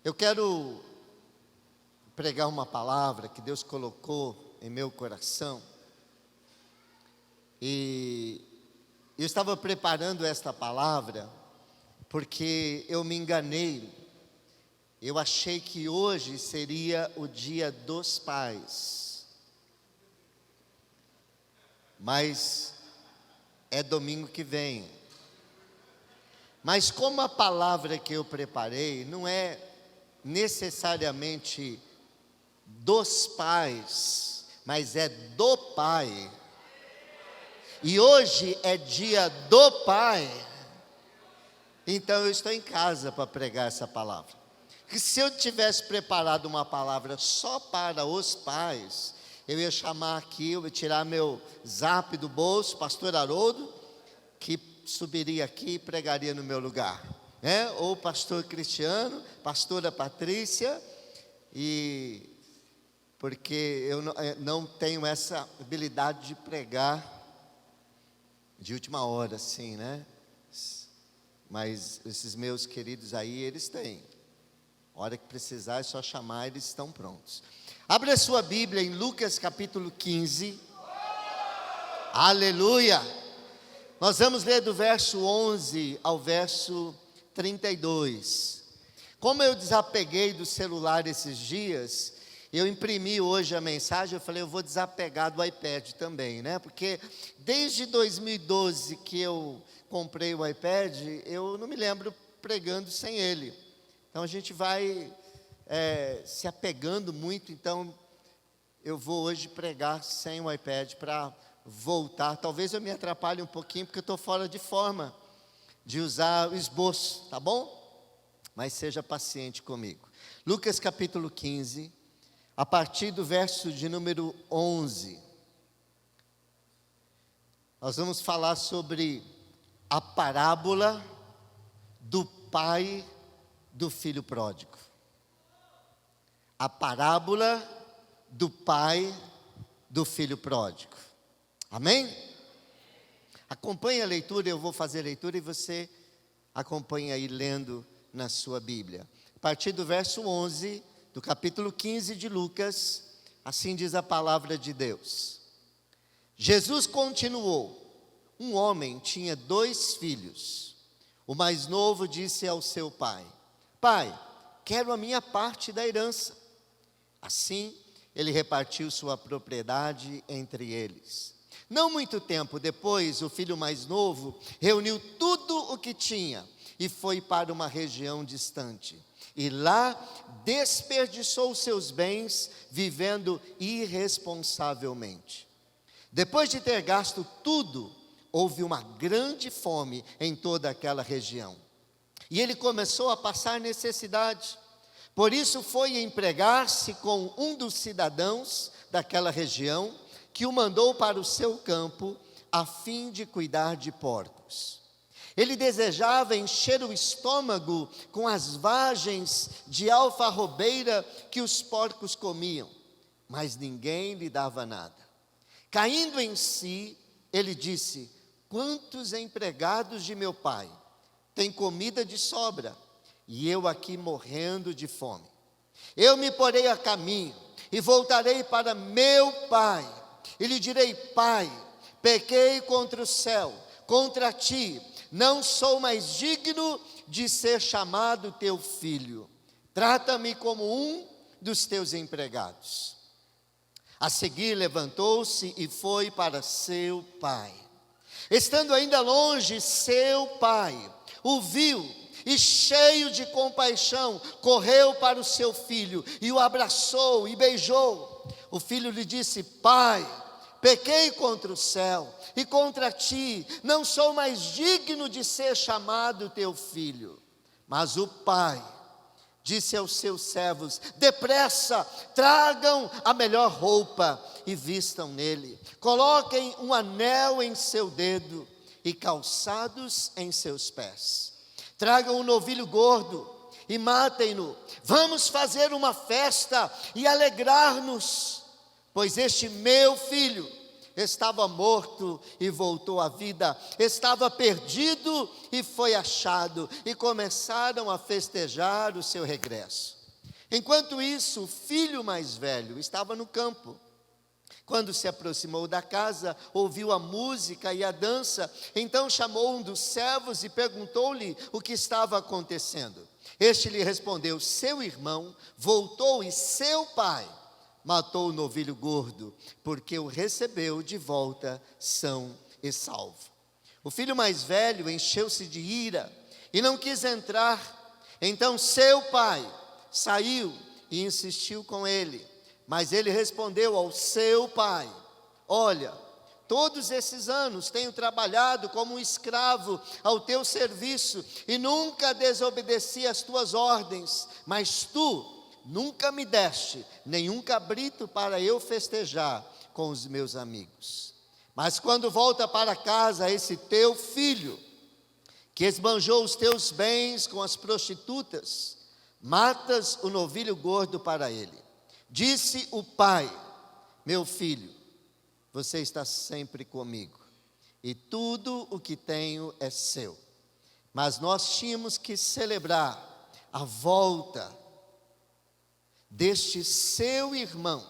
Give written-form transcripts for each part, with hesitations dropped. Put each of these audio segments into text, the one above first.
Eu quero pregar uma palavra que Deus colocou em meu coração. E eu estava preparando esta palavra porque eu me enganei. Eu achei que hoje seria o Dia dos Pais. Mas é domingo que vem. Mas como a palavra que eu preparei não é necessariamente dos pais, mas é do Pai. E hoje é dia do Pai. Então eu estou em casa para pregar essa palavra. Que se eu tivesse preparado uma palavra só para os pais, eu ia chamar aqui, eu ia tirar meu zap do bolso, pastor Haroldo, que subiria aqui e pregaria no meu lugar, né? Ou pastor Cristiano, pastora Patrícia, e porque eu não tenho essa habilidade de pregar de última hora, assim, né? Mas esses meus queridos aí, eles têm. A hora que precisar é só chamar, eles estão prontos. Abre a sua Bíblia em Lucas capítulo 15. Aleluia! Nós vamos ler do verso 11 ao verso 32. Como eu desapeguei do celular esses dias, eu imprimi hoje a mensagem, eu falei, eu vou desapegar do iPad também, né? Porque desde 2012 que eu comprei o iPad, eu não me lembro pregando sem ele. Então a gente vai se apegando muito, então eu vou hoje pregar sem o iPad para voltar. Talvez eu me atrapalhe um pouquinho, porque eu estou fora de forma de usar o esboço, tá bom? Mas seja paciente comigo. Lucas capítulo 15, a partir do verso de número 11. Nós vamos falar sobre a parábola do pai do filho pródigo. A parábola do pai do filho pródigo. Amém? Acompanhe a leitura, eu vou fazer a leitura e você acompanha aí lendo na sua Bíblia. A partir do verso 11, do capítulo 15 de Lucas, assim diz a palavra de Deus. Jesus continuou: um homem tinha 2 filhos. O mais novo disse ao seu pai: Pai, quero a minha parte da herança. Assim, ele repartiu sua propriedade entre eles. Não muito tempo depois, o filho mais novo reuniu tudo o que tinha e foi para uma região distante. E lá desperdiçou seus bens, vivendo irresponsavelmente. Depois de ter gasto tudo, houve uma grande fome em toda aquela região. E ele começou a passar necessidade. Por isso foi empregar-se com um dos cidadãos daquela região, que o mandou para o seu campo, a fim de cuidar de porcos. Ele desejava encher o estômago com as vagens de alfarrobeira que os porcos comiam, mas ninguém lhe dava nada. Caindo em si, ele disse: quantos empregados de meu pai têm comida de sobra, e eu aqui morrendo de fome? Eu me porei a caminho e voltarei para meu pai, e lhe direi: Pai, pequei contra o céu, contra ti, não sou mais digno de ser chamado teu filho. Trata-me como um dos teus empregados. A seguir levantou-se e foi para seu pai. Estando ainda longe, seu pai o viu e, cheio de compaixão, correu para o seu filho e o abraçou e beijou. O filho lhe disse: Pai, pequei contra o céu e contra ti, não sou mais digno de ser chamado teu filho. Mas o pai disse aos seus servos: depressa, tragam a melhor roupa e vistam nele. Coloquem um anel em seu dedo e calçados em seus pés. Tragam um novilho gordo e matem-no. Vamos fazer uma festa e alegrar-nos, pois este meu filho estava morto e voltou à vida, estava perdido e foi achado, e começaram a festejar o seu regresso. Enquanto isso, o filho mais velho estava no campo. Quando se aproximou da casa, ouviu a música e a dança, então chamou um dos servos e perguntou-lhe o que estava acontecendo. Este lhe respondeu: seu irmão voltou e seu pai matou o novilho gordo, porque o recebeu de volta são e salvo. O filho mais velho encheu-se de ira e não quis entrar. Então seu pai saiu e insistiu com ele. Mas ele respondeu ao seu pai: olha, todos esses anos tenho trabalhado como um escravo ao teu serviço e nunca desobedeci às tuas ordens, mas tu nunca me deste nenhum cabrito para eu festejar com os meus amigos. Mas quando volta para casa esse teu filho, que esbanjou os teus bens com as prostitutas, matas o novilho gordo para ele. Disse o pai: meu filho, você está sempre comigo, e tudo o que tenho é seu. Mas nós tínhamos que celebrar a volta deste seu irmão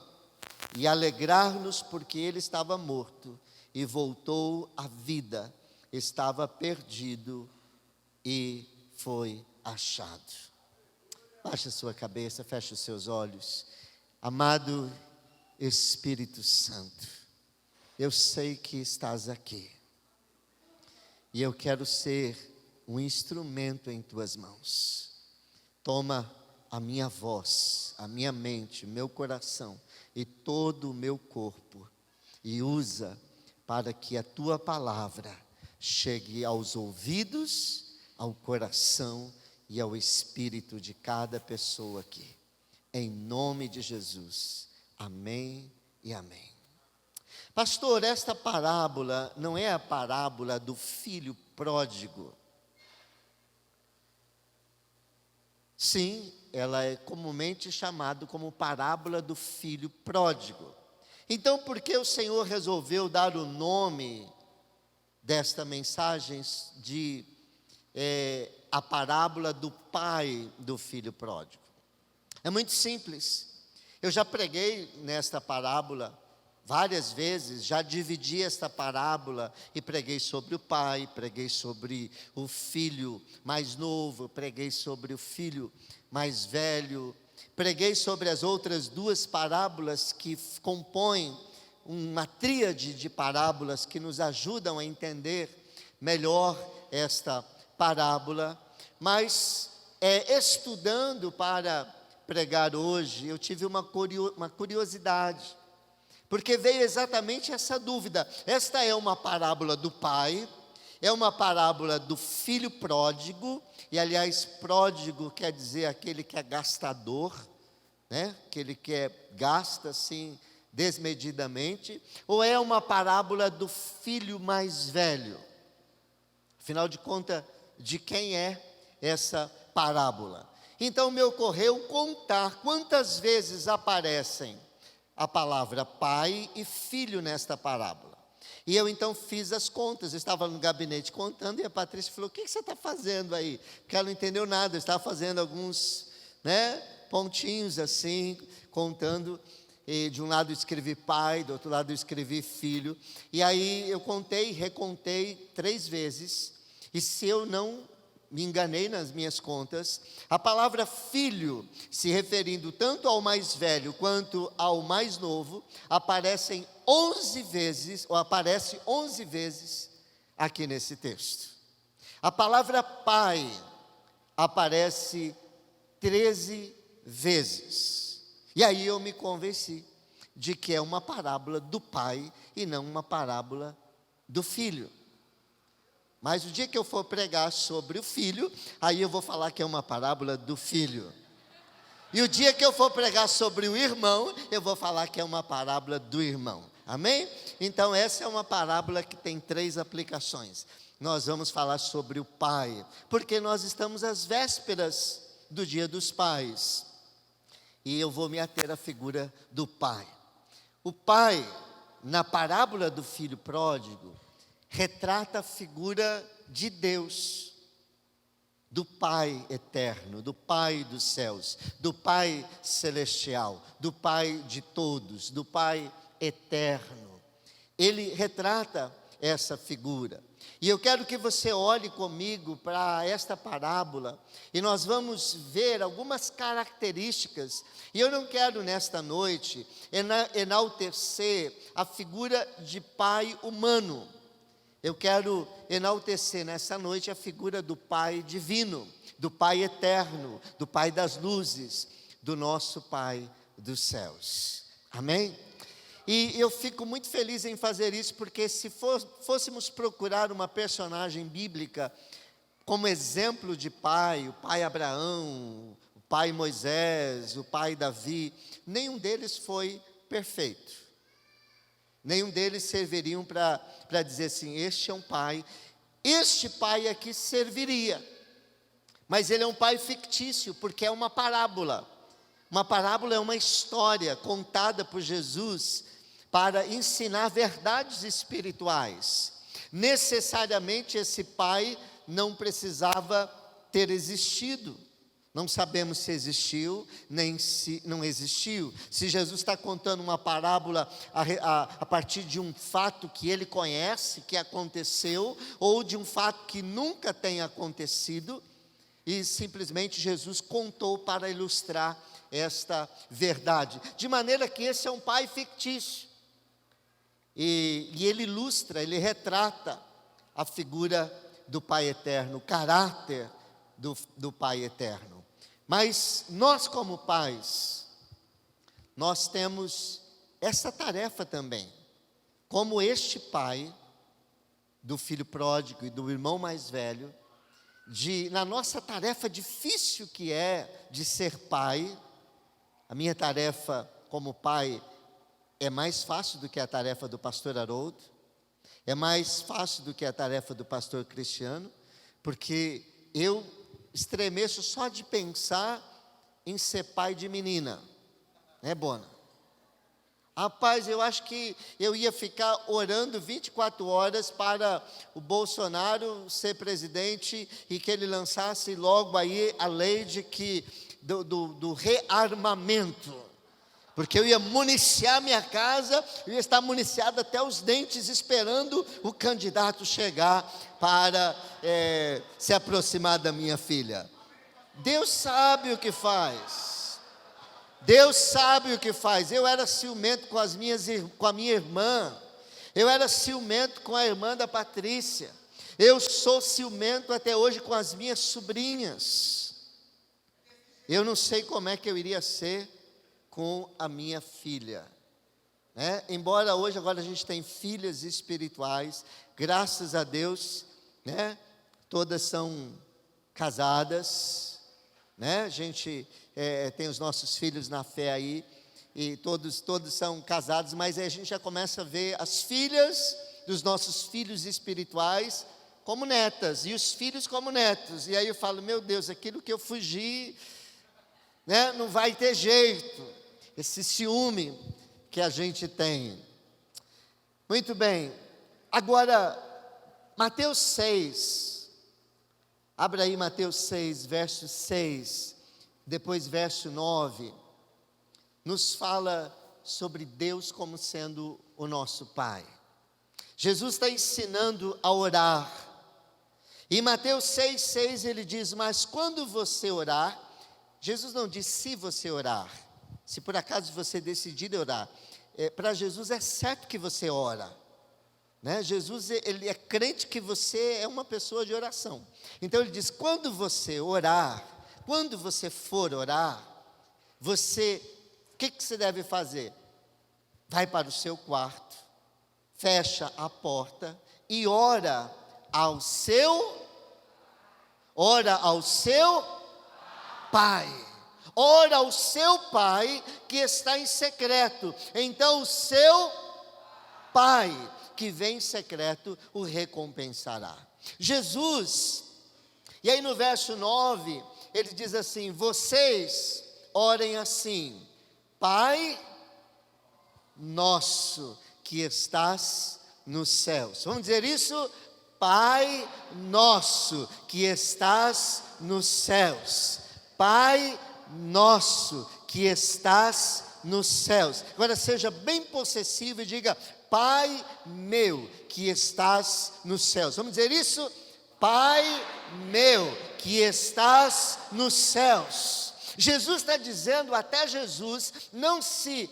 e alegrar-nos porque ele estava morto e voltou à vida, estava perdido e foi achado. Baixe a sua cabeça, feche os seus olhos. Amado Espírito Santo, eu sei que estás aqui, e eu quero ser um instrumento em tuas mãos. Toma a minha voz, a minha mente, meu coração e todo o meu corpo, e usa para que a tua palavra chegue aos ouvidos, ao coração e ao espírito de cada pessoa aqui. Em nome de Jesus, amém e amém. Pastor, esta parábola não é a parábola do filho pródigo? Sim, ela é comumente chamada como parábola do filho pródigo. Então, por que o Senhor resolveu dar o nome desta mensagem de a parábola do pai do filho pródigo? É muito simples. Eu já preguei nesta parábola várias vezes, já dividi esta parábola e preguei sobre o pai, preguei sobre o filho mais novo, preguei sobre o filho mais velho, preguei sobre as outras duas parábolas que compõem uma tríade de parábolas que nos ajudam a entender melhor esta parábola. Mas estudando para pregar hoje, eu tive uma curiosidade, porque veio exatamente essa dúvida. Esta é uma parábola do pai, é uma parábola do filho pródigo, e aliás, pródigo quer dizer aquele que é gastador, né? Aquele que gasta assim desmedidamente, ou é uma parábola do filho mais velho? Afinal de contas, de quem é essa parábola? Então me ocorreu contar quantas vezes aparecem a palavra pai e filho nesta parábola. E eu então fiz as contas, eu estava no gabinete contando, e a Patrícia falou: o que você está fazendo aí? Porque ela não entendeu nada, eu estava fazendo alguns pontinhos assim, contando, e de um lado eu escrevi pai, do outro lado eu escrevi filho, e aí eu contei, recontei 3 vezes, e se eu não me enganei nas minhas contas, a palavra filho, se referindo tanto ao mais velho quanto ao mais novo, aparece 11 vezes aqui nesse texto. A palavra pai aparece 13 vezes. E aí eu me convenci de que é uma parábola do pai e não uma parábola do filho. Mas o dia que eu for pregar sobre o filho, aí eu vou falar que é uma parábola do filho. E o dia que eu for pregar sobre o irmão, eu vou falar que é uma parábola do irmão. Amém? Então essa é uma parábola que tem 3 aplicações. Nós vamos falar sobre o pai, porque nós estamos às vésperas do Dia dos Pais. E eu vou me ater à figura do pai. O pai, na parábola do filho pródigo, retrata a figura de Deus, do Pai eterno, do Pai dos céus, do Pai celestial, do Pai de todos, do Pai eterno. Ele retrata essa figura. E eu quero que você olhe comigo para esta parábola e nós vamos ver algumas características. E eu não quero nesta noite enaltecer a figura de pai humano. Eu quero enaltecer nessa noite a figura do Pai divino, do Pai eterno, do Pai das luzes, do nosso Pai dos céus. Amém? E eu fico muito feliz em fazer isso, porque se fôssemos procurar uma personagem bíblica como exemplo de pai, o pai Abraão, o pai Moisés, o pai Davi, nenhum deles foi perfeito. Nenhum deles serviriam para dizer assim, este é um pai, este pai aqui serviria. Mas ele é um pai fictício, porque é uma parábola. Uma parábola é uma história contada por Jesus para ensinar verdades espirituais. Necessariamente esse pai não precisava ter existido. Não sabemos se existiu, nem se não existiu. Se Jesus está contando uma parábola a partir de um fato que ele conhece, que aconteceu, ou de um fato que nunca tenha acontecido, e simplesmente Jesus contou para ilustrar esta verdade. De maneira que esse é um pai fictício. E ele ilustra, ele retrata a figura do Pai eterno, o caráter do Pai eterno. Mas nós como pais, nós temos essa tarefa também. Como este pai do filho pródigo e do irmão mais velho, na nossa tarefa difícil que é de ser pai, a minha tarefa como pai é mais fácil do que a tarefa do pastor Haroldo, é mais fácil do que a tarefa do pastor Cristiano, porque eu estremeço só de pensar em ser pai de menina, né, Bona? Rapaz, eu acho que eu ia ficar orando 24 horas para o Bolsonaro ser presidente e que ele lançasse logo aí a lei do rearmamento. Porque eu ia municiar minha casa, eu ia estar municiado até os dentes, esperando o candidato chegar para se aproximar da minha filha. Deus sabe o que faz. Deus sabe o que faz. Eu era ciumento com a minha irmã. Eu era ciumento com a irmã da Patrícia. Eu sou ciumento até hoje com as minhas sobrinhas. Eu não sei como é que eu iria ser com a minha filha, né? Embora hoje agora a gente tem filhas espirituais, graças a Deus, né? Todas são casadas, né? A gente tem os nossos filhos na fé aí, e todos são casados, mas aí a gente já começa a ver as filhas dos nossos filhos espirituais como netas, e os filhos como netos, e aí eu falo, meu Deus, aquilo que eu fugi, né? Não vai ter jeito. Esse ciúme que a gente tem. Muito bem. Agora, Mateus 6. Abra aí Mateus 6, verso 6. Depois verso 9. Nos fala sobre Deus como sendo o nosso Pai. Jesus está ensinando a orar. Em Mateus 6 ele diz, mas quando você orar, Jesus não diz se você orar. Se por acaso você decidir orar, para Jesus é certo que você ora, né? Jesus ele é crente que você é uma pessoa de oração. Então ele diz, quando você orar, quando você for orar, o que você deve fazer? Vai para o seu quarto, fecha a porta e ora ao seu Pai. Ora ao seu Pai que está em secreto. Então o seu Pai que vem em secreto o recompensará. Jesus, e aí no verso 9, ele diz assim, vocês orem assim, Pai nosso que estás nos céus. Vamos dizer isso? Pai nosso que estás nos céus. Pai nosso que estás nos céus. Agora seja bem possessivo e diga: Pai meu que estás nos céus. Vamos dizer isso? Pai meu que estás nos céus. Jesus está dizendo, até Jesus não se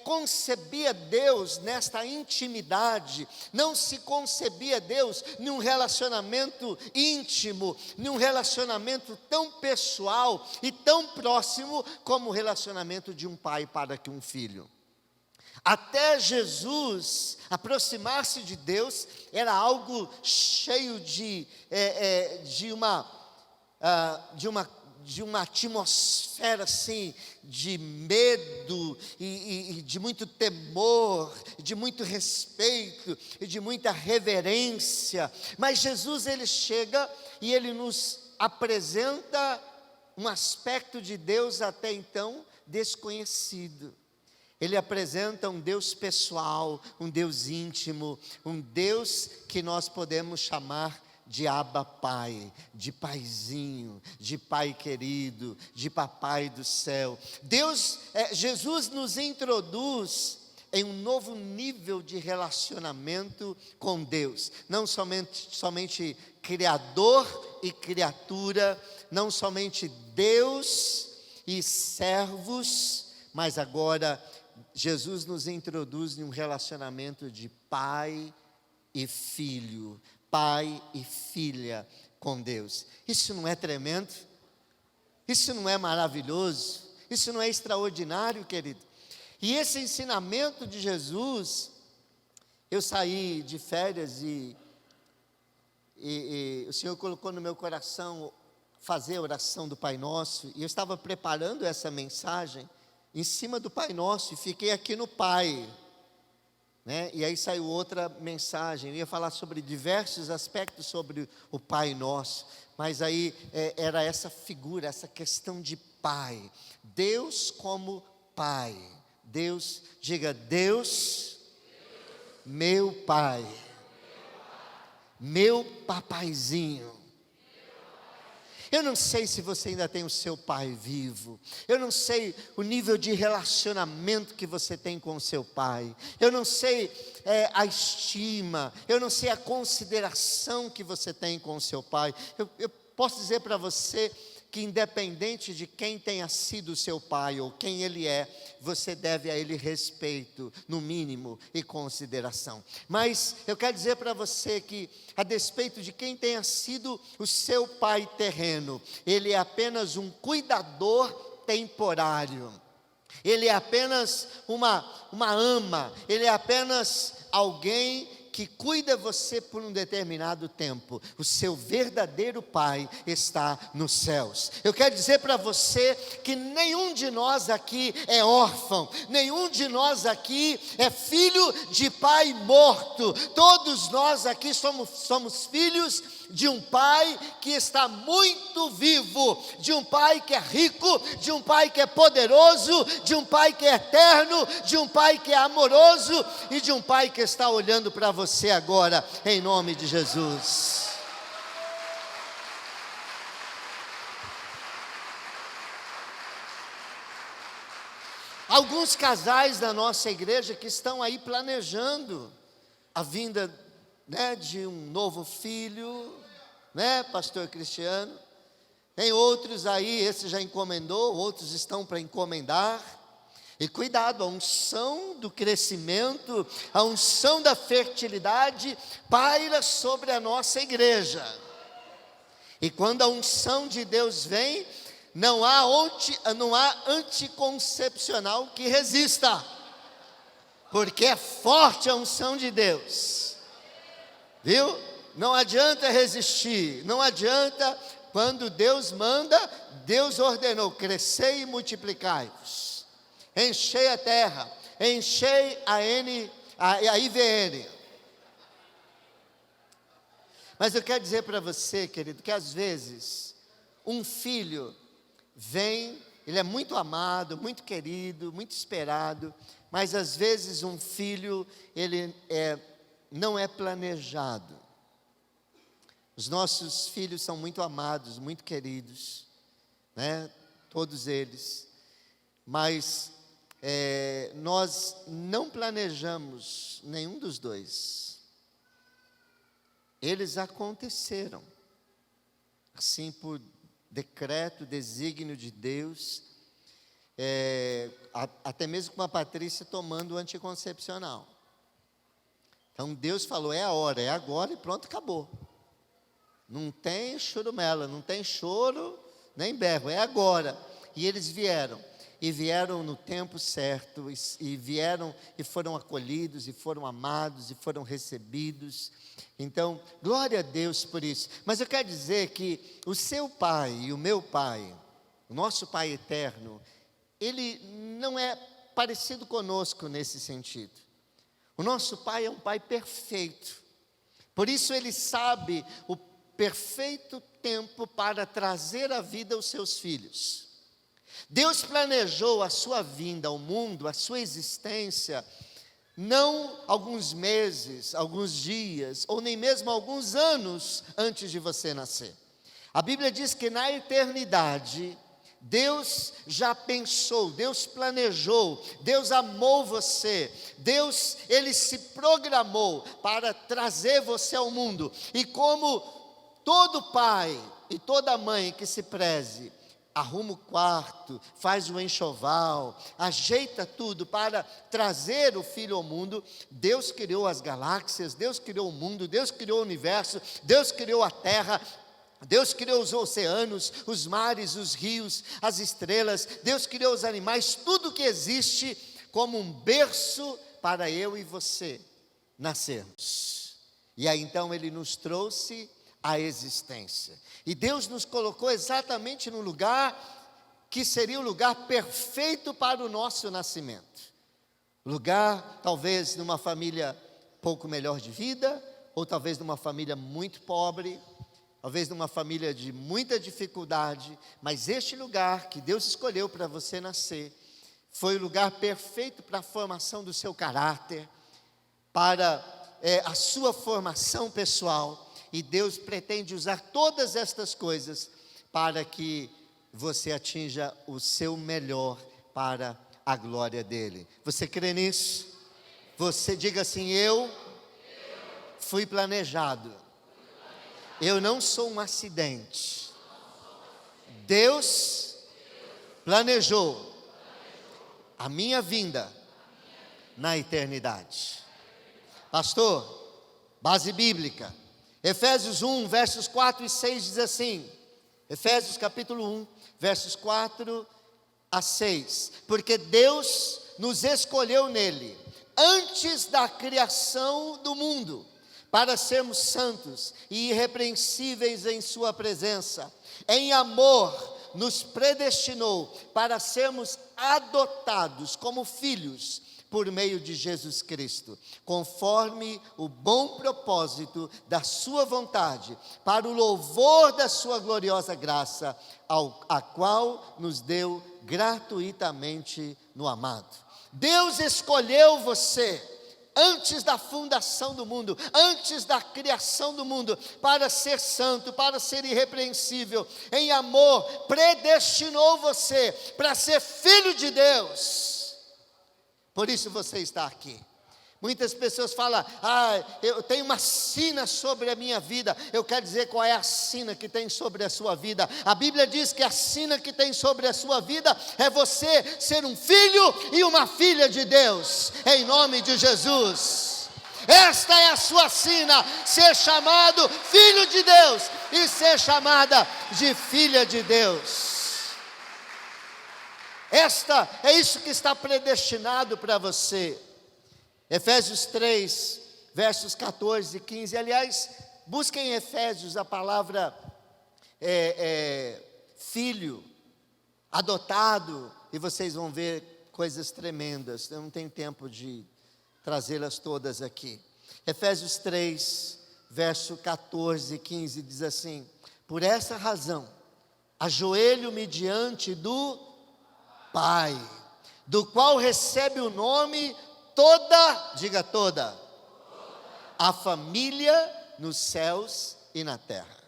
concebia Deus nesta intimidade, não se concebia Deus num relacionamento íntimo, num relacionamento tão pessoal e tão próximo como o relacionamento de um pai para com um filho. Até Jesus aproximar-se de Deus era algo cheio de uma atmosfera assim, de medo e de muito temor, de muito respeito e de muita reverência. Mas Jesus, ele chega e ele nos apresenta um aspecto de Deus até então desconhecido. Ele apresenta um Deus pessoal, um Deus íntimo, um Deus que nós podemos chamar de Abba Pai, de paizinho, de pai querido, de papai do céu. Jesus nos introduz em um novo nível de relacionamento com Deus, não somente Criador e criatura, não somente Deus e servos, mas agora Jesus nos introduz em um relacionamento de pai e filho, pai e filha com Deus. Isso não é tremendo? Isso não é maravilhoso? Isso não é extraordinário, querido? E esse ensinamento de Jesus, eu saí de férias e o Senhor colocou no meu coração fazer a oração do Pai Nosso, e eu estava preparando essa mensagem em cima do Pai Nosso, e fiquei aqui no Pai, né? E aí saiu outra mensagem, eu ia falar sobre diversos aspectos sobre o Pai Nosso, mas aí era essa figura, essa questão de Pai, Deus como Pai. Deus, diga: Deus, meu Pai, meu papaizinho. Eu não sei se você ainda tem o seu pai vivo. Eu não sei o nível de relacionamento que você tem com o seu pai. Eu não sei a estima. Eu não sei a consideração que você tem com o seu pai. Eu posso dizer para você que independente de quem tenha sido o seu pai ou quem ele é, você deve a ele respeito, no mínimo, e consideração. Mas eu quero dizer para você que, a despeito de quem tenha sido o seu pai terreno, ele é apenas um cuidador temporário. Ele é apenas uma ama, ele é apenas alguém que cuida você por um determinado tempo. O seu verdadeiro pai está nos céus. Eu quero dizer para você que nenhum de nós aqui é órfão, nenhum de nós aqui é filho de pai morto. Todos nós aqui somos filhos de um pai que está muito vivo, de um pai que é rico, de um pai que é poderoso, de um pai que é eterno, de um pai que é amoroso e de um pai que está olhando para você agora, em nome de Jesus. Alguns casais da nossa igreja que estão aí planejando a vinda, né, de um novo filho, né, pastor Cristiano? Tem outros aí, esse já encomendou, outros estão para encomendar. E cuidado, a unção do crescimento, a unção da fertilidade paira sobre a nossa igreja. E quando a unção de Deus vem, não há anticoncepcional que resista, porque é forte a unção de Deus. Viu? Não adianta resistir, não adianta. Quando Deus manda, Deus ordenou: crescei e multiplicai-vos, enchei a terra, enchei a IVN. Mas eu quero dizer para você, querido, que às vezes um filho vem ele é muito amado, muito querido, muito esperado, mas às vezes um filho, não é planejado. Os nossos filhos são muito amados, muito queridos, né? Todos eles, mas nós não planejamos nenhum dos dois. Eles aconteceram, assim por decreto, desígnio de Deus, até mesmo com a Patrícia tomando o anticoncepcional. Então Deus falou, é a hora, é agora e pronto, acabou. Não tem churumela, não tem choro, nem berro, é agora. E eles vieram no tempo certo, e vieram e foram acolhidos, e foram amados, e foram recebidos. Então, glória a Deus por isso. Mas eu quero dizer que o seu pai e o meu pai, o nosso Pai eterno, ele não é parecido conosco nesse sentido. O nosso pai é um pai perfeito. Por isso ele sabe o perfeito tempo para trazer à vida os seus filhos. Deus planejou a sua vinda ao mundo, a sua existência, não alguns meses, alguns dias, ou nem mesmo alguns anos antes de você nascer. A Bíblia diz que na eternidade, Deus já pensou, Deus planejou, Deus amou você, Deus, Ele se programou para trazer você ao mundo. E como todo pai e toda mãe que se preze, arruma o quarto, faz o enxoval, ajeita tudo para trazer o filho ao mundo, Deus criou as galáxias, Deus criou o mundo, Deus criou o universo, Deus criou a terra, Deus criou os oceanos, os mares, os rios, as estrelas, Deus criou os animais, tudo que existe como um berço para eu e você nascermos. E aí então Ele nos trouxe a existência. E Deus nos colocou exatamente no lugar que seria o lugar perfeito para o nosso nascimento. Lugar, talvez, numa família pouco melhor de vida, ou talvez numa família muito pobre, talvez numa família de muita dificuldade, mas este lugar que Deus escolheu para você nascer, foi o lugar perfeito para a formação do seu caráter, para a sua formação pessoal. E Deus pretende usar todas estas coisas para que você atinja o seu melhor para a glória dEle. Você crê nisso? Você diga assim, eu fui planejado. Eu não sou um acidente. Deus planejou a minha vinda na eternidade. Pastor, base bíblica. Efésios 1, versos 4 e 6 diz assim, Efésios capítulo 1, versos 4 a 6. Porque Deus nos escolheu nele, antes da criação do mundo, para sermos santos e irrepreensíveis em sua presença. Em amor, nos predestinou para sermos adotados como filhos, por meio de Jesus Cristo, conforme o bom propósito da sua vontade, para o louvor da sua gloriosa graça, a qual nos deu gratuitamente no amado. Deus escolheu você antes da fundação do mundo, antes da criação do mundo, para ser santo, para ser irrepreensível. Em amor, predestinou você para ser filho de Deus. Por isso você está aqui. Muitas pessoas falam, eu tenho uma sina sobre a minha vida. Eu quero dizer qual é a sina que tem sobre a sua vida. A Bíblia diz que a sina que tem sobre a sua vida é você ser um filho e uma filha de Deus, em nome de Jesus. Esta é a sua sina, ser chamado filho de Deus e ser chamada de filha de Deus. É isso que está predestinado para você. Efésios 3, versos 14 e 15. Aliás, busquem em Efésios a palavra filho, adotado, e vocês vão ver coisas tremendas. Eu não tenho tempo de trazê-las todas aqui. Efésios 3, verso 14 e 15 diz assim: por essa razão, ajoelho-me diante do Pai, do qual recebe o nome toda, diga toda, a família nos céus e na terra.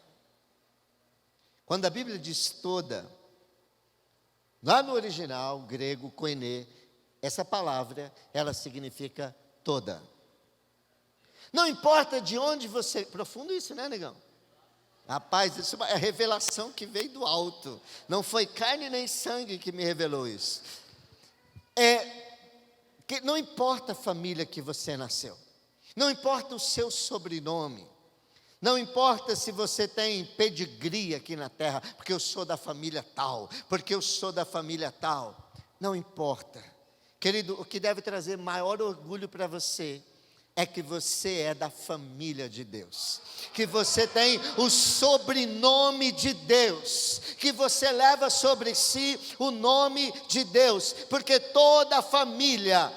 Quando a Bíblia diz toda, lá no original grego, koine, essa palavra, ela significa toda. Não importa de onde você... Profundo isso, né, negão? Rapaz, isso é a revelação que veio do alto. Não foi carne nem sangue que me revelou isso. Que não importa a família que você nasceu. Não importa o seu sobrenome. Não importa se você tem pedigree aqui na terra, porque eu sou da família tal, porque eu sou da família tal. Não importa. Querido, o que deve trazer maior orgulho para você é que você é da família de Deus, que você tem o sobrenome de Deus, que você leva sobre si o nome de Deus, porque toda família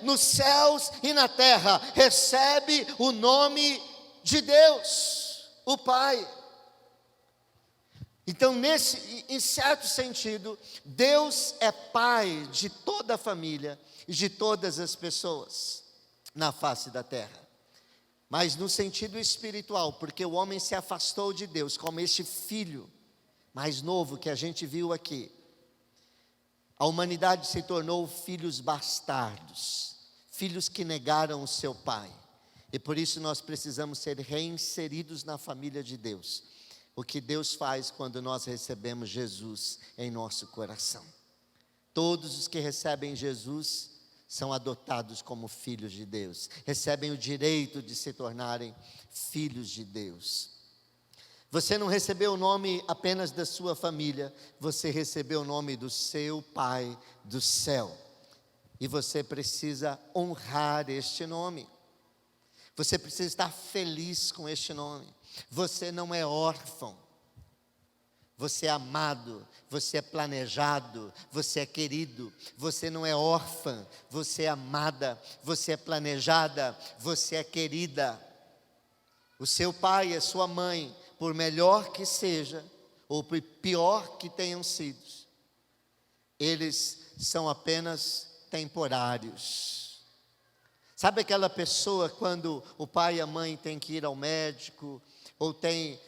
nos céus e na terra recebe o nome de Deus, o Pai. Então, em certo sentido, Deus é Pai de toda a família e de todas as pessoas na face da terra. Mas no sentido espiritual, porque o homem se afastou de Deus, como este filho mais novo que a gente viu aqui. A humanidade se tornou filhos bastardos, filhos que negaram o seu pai. E por isso nós precisamos ser reinseridos na família de Deus. O que Deus faz quando nós recebemos Jesus em nosso coração. Todos os que recebem Jesus são adotados como filhos de Deus. Recebem o direito de se tornarem filhos de Deus. Você não recebeu o nome apenas da sua família, você recebeu o nome do seu Pai do céu. E você precisa honrar este nome. Você precisa estar feliz com este nome. Você não é órfão. Você é amado, você é planejado, você é querido. Você não é órfã, você é amada, você é planejada, você é querida. O seu pai e a sua mãe, por melhor que seja, ou por pior que tenham sido, eles são apenas temporários. Sabe aquela pessoa quando o pai e a mãe têm que ir ao médico, ou tem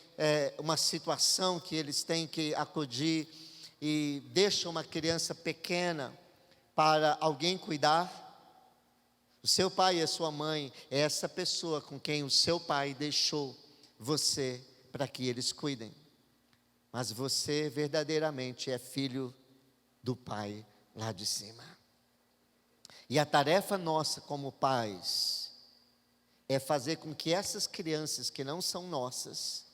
uma situação que eles têm que acudir, e deixam uma criança pequena para alguém cuidar? O seu pai e a sua mãe é essa pessoa com quem o seu pai deixou você para que eles cuidem. Mas você verdadeiramente é filho do Pai lá de cima. E a tarefa nossa como pais é fazer com que essas crianças que não são nossas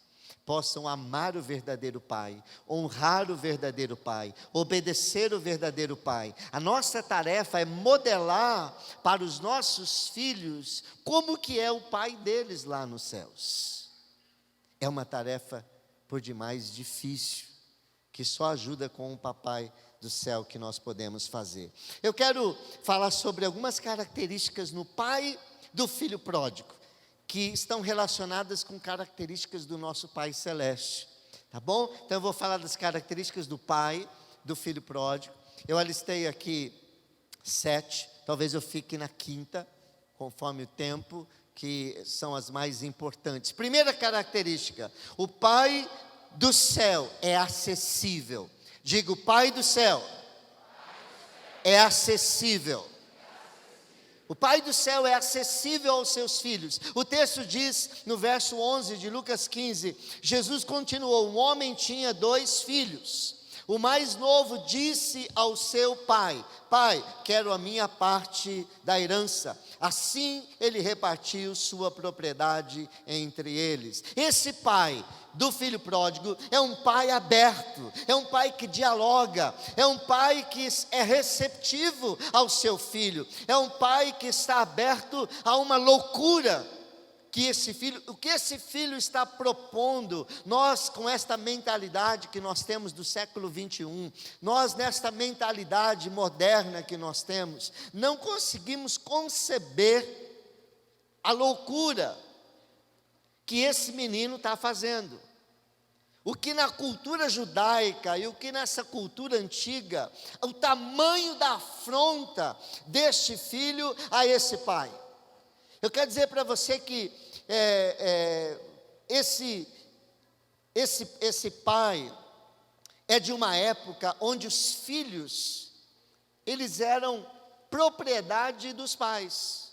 possam amar o verdadeiro Pai, honrar o verdadeiro Pai, obedecer o verdadeiro Pai. A nossa tarefa é modelar para os nossos filhos como que é o Pai deles lá nos céus. É uma tarefa por demais difícil, que só ajuda com o Papai do céu que nós podemos fazer. Eu quero falar sobre algumas características no pai do filho pródigo, que estão relacionadas com características do nosso Pai Celeste, tá bom? Então eu vou falar das características do pai do filho pródigo. Eu alistei aqui 7, talvez eu fique na 5ª, conforme o tempo, que são as mais importantes. Primeira característica: o Pai do céu é acessível. Diga, o Pai do céu é acessível. O Pai do céu é acessível aos seus filhos. O texto diz, no verso 11 de Lucas 15, Jesus continuou: um homem tinha 2 filhos. O mais novo disse ao seu pai: Pai, quero a minha parte da herança. Assim ele repartiu sua propriedade entre eles. Esse pai do filho pródigo é um pai aberto, é um pai que dialoga, é um pai que é receptivo ao seu filho, é um pai que está aberto a uma loucura que o que esse filho está propondo. Nós, com esta mentalidade que nós temos do século 21, nós nesta mentalidade moderna que nós temos, não conseguimos conceber a loucura que esse menino está fazendo. O que na cultura judaica e o que nessa cultura antiga, o tamanho da afronta deste filho a esse pai. Eu quero dizer para você que esse pai é de uma época onde os filhos, eles eram propriedade dos pais.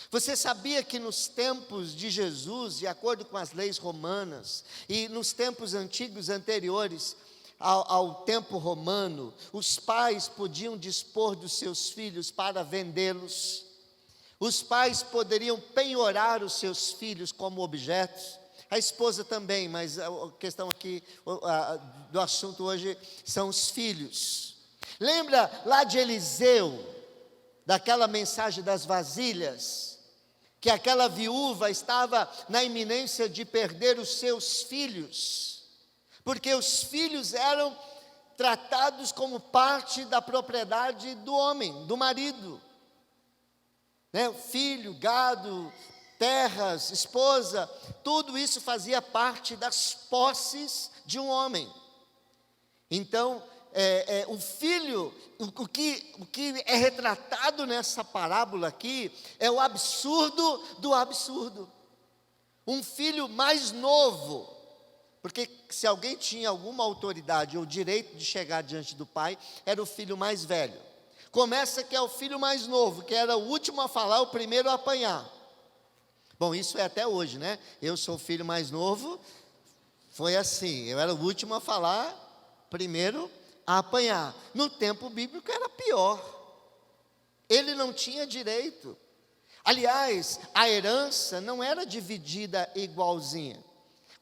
Você sabia que nos tempos de Jesus, de acordo com as leis romanas, e nos tempos antigos anteriores ao tempo romano, os pais podiam dispor dos seus filhos para vendê-los, os pais poderiam penhorar os seus filhos como objetos, a esposa também, mas a questão aqui do assunto hoje são os filhos. Lembra lá de Eliseu, daquela mensagem das vasilhas, que aquela viúva estava na iminência de perder os seus filhos, porque os filhos eram tratados como parte da propriedade do homem, do marido, né? Filho, gado, terras, esposa, tudo isso fazia parte das posses de um homem. Então, o filho, o que é retratado nessa parábola aqui, é o absurdo do absurdo. Um filho mais novo, porque se alguém tinha alguma autoridade ou direito de chegar diante do pai, era o filho mais velho. Começa que é o filho mais novo, que era o último a falar, o primeiro a apanhar. Bom, isso é até hoje, né? Eu sou o filho mais novo, foi assim, eu era o último a falar, primeiro a apanhar. No tempo bíblico era pior, ele não tinha direito. Aliás, a herança não era dividida igualzinha.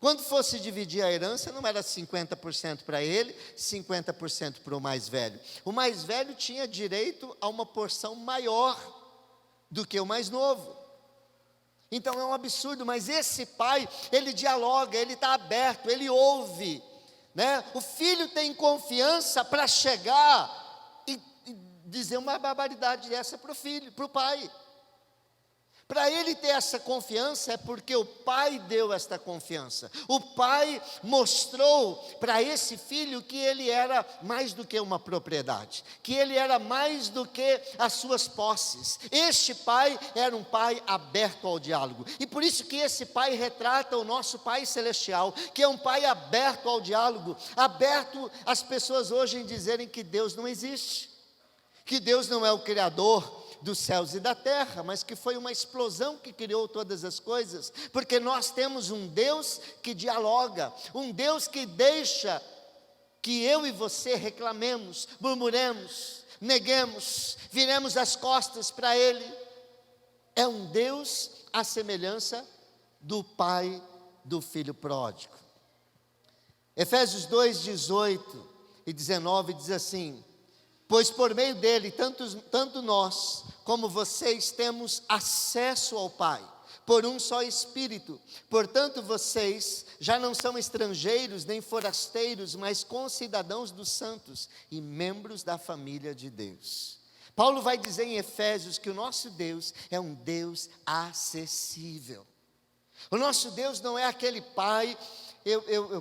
Quando fosse dividir a herança, não era 50% para ele, 50% para o mais velho. O mais velho tinha direito a uma porção maior do que o mais novo. Então é um absurdo, mas esse pai, ele dialoga, ele está aberto, ele ouve, né? O filho tem confiança para chegar e dizer uma barbaridade dessa para o filho, para o pai. Para ele ter essa confiança é porque o pai deu esta confiança. O pai mostrou para esse filho que ele era mais do que uma propriedade, que ele era mais do que as suas posses. Este pai era um pai aberto ao diálogo. E por isso que esse pai retrata o nosso Pai Celestial, que é um pai aberto ao diálogo, aberto às pessoas hoje em dizerem que Deus não existe, que Deus não é o Criador dos céus e da terra, mas que foi uma explosão que criou todas as coisas, porque nós temos um Deus que dialoga, um Deus que deixa que eu e você reclamemos, murmuremos, neguemos, viremos as costas para Ele. É um Deus à semelhança do pai do filho pródigo. Efésios 2, 18 e 19 diz assim: pois por meio dele, tanto nós como vocês temos acesso ao Pai, por um só Espírito. Portanto, vocês já não são estrangeiros nem forasteiros, mas concidadãos dos santos e membros da família de Deus. Paulo vai dizer em Efésios que o nosso Deus é um Deus acessível. O nosso Deus não é aquele pai...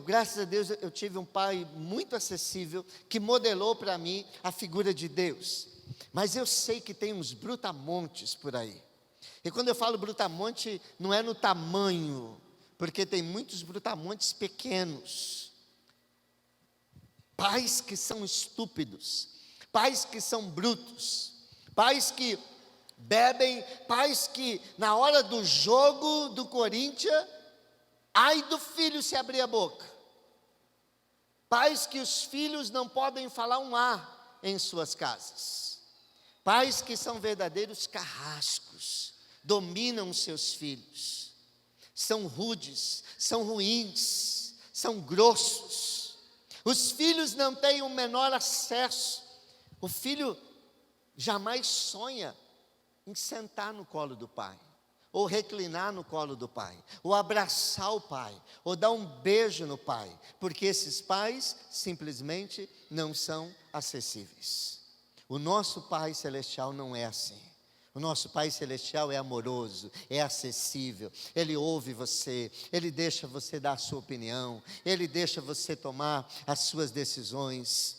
graças a Deus, eu tive um pai muito acessível, que modelou para mim a figura de Deus. Mas eu sei que tem uns brutamontes por aí. E quando eu falo brutamonte, não é no tamanho, porque tem muitos brutamontes pequenos. Pais que são estúpidos, pais que são brutos, pais que bebem, pais que na hora do jogo do Corinthians, ai do filho se abrir a boca. Pais que os filhos não podem falar um A em suas casas. Pais que são verdadeiros carrascos, dominam seus filhos. São rudes, são ruins, são grossos. Os filhos não têm o menor acesso. O filho jamais sonha em sentar no colo do pai, ou reclinar no colo do pai, ou abraçar o pai, ou dar um beijo no pai, porque esses pais simplesmente não são acessíveis. O nosso Pai Celestial não é assim. O nosso Pai Celestial é amoroso, é acessível, Ele ouve você, Ele deixa você dar a sua opinião, Ele deixa você tomar as suas decisões.